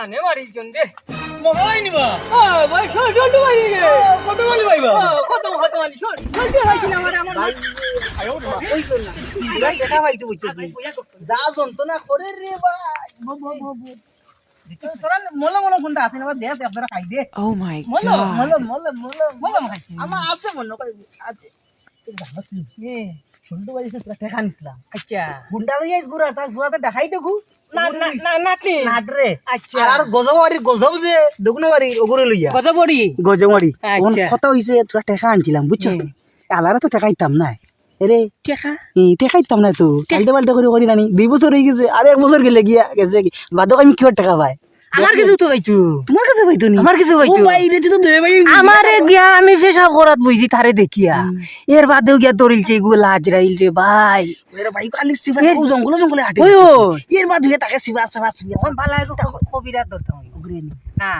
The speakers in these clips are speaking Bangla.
জানে মারিজন রে মজা হয়নি বা ভাই শোল্ডু মারি রে কত বলি ভাইবা কত মারি শোল্ডু হইছিল আমার ভাই আয়ো ওই শোন না ভাই দেখা ভাই তুই বুঝছিস যা যন্ত্রণা করে রে ভাই তোরা মলে মলে ফোনটা আছে না দে আপনারা খাই দে Oh my মলে god. মলে খাইছি আমার আছে মনে করে আছে তুই জানাস নি ছোট বাড়িতে তোরা ঠেকা নিছিলাম আচ্ছা গুন্ডা লই আইস গুড়া তার গুড়াতে দেখাই দেখু নাটনি নাটরে আচ্ছা আর গজবাড়ি গজব যে দগুনবাড়ি ওগরে লইয়া কত বড়ি গজবাড়ি আচ্ছা। কত হইছে তোরা ঠেকা আনছিলাম বুঝছস আলারা তো ঠেকাইতাম না এরে টেকা ঠেকাইতাম না তো কালতে পাল্টে করে করি নানি 2 বছর হয়ে গেছে আর 1 বছর গেলে গিয়া গেছে কি বাদক আমি কিবার টাকা পাই আমার কিছু তো গাইছো তোমার কাছে পাইতো নি আমার কিছু গাইছো ও ভাই রে তুই তো দুই ভাই আমারে গিয়া আমি পেশাব করাত বইছি তারে দেখিয়া এর বাদেও গিয়া দরিলছে এগুলো হাজরাইল রে ভাই ওরে ভাই খালি সিবা ও জঙ্গলে জঙ্গলে হাঁটে ওই এর বাদ হয়ে তাকে সিবা সিবা সিবা এখন ভালো কবিরাত ধরতাম ওগরে নি না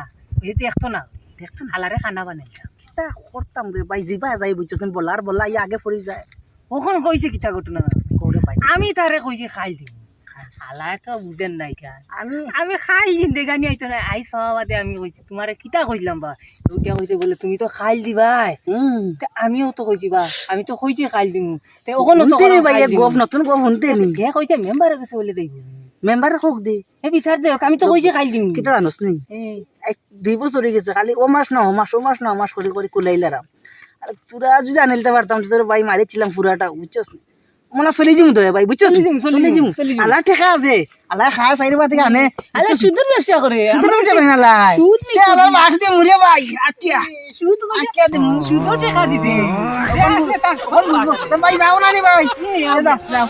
এই দেখতো না দেখতো না হালারে খানা বানাইলাম কিটা করতাম রে ভাই জিবা যাই বুঝছস বলার বলা ই আগে পড়ি যায় ওখানে কইছে কিতা ঘটনা কোরে ভাই আমি তারে কইছি খাই দিম হালায় তো বুঝেন নাই কা আমি আমি খাই জিন্দেগানি আইতো না আই সবাদে আমি কইছি তোমারে কিতা কইলাম বা ওটা কইতে বলে তুমি তো খাইল দিবাই তে আমিও তো কইছি বা আমি তো কইছি খাইল দিমু তে ওখানে তো তে ভাই গপ নতুন গপ শুনতে নি কে কইছে মেম্বার কাছে বলে দেই মেম্বার হোক দে এ বিচার দে আমি তো কইছি খাইল দিমু কিটা জানোস নি 2 বছর হয়ে গেছে খালি ও মাস না ও মাস করে করে কুলাইলারাম আর তোরা যদি আনলতে পারতাম তোর ভাই মারিছিলাম পুরাটা বুঝছস মনে চলি যাম তো ভাই বুঝছস চলি যাম আল্লাহ ঠেকা আছে আল্লাহ খায় চাইরে বাতে আনে আলে সুদের ব্যবসা করে সুদ না যাবে না লাই সুদ নি আল্লাহ মাছ দিয়ে মুরে ভাই আকিয়া সুদ আকিয়া দে সুদ টাকা দিতে আসলে তার খবর ভাই যাও না রে ভাই যাও যাও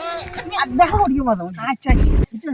দেখা করিও মাঝে আচ্ছা আচ্ছা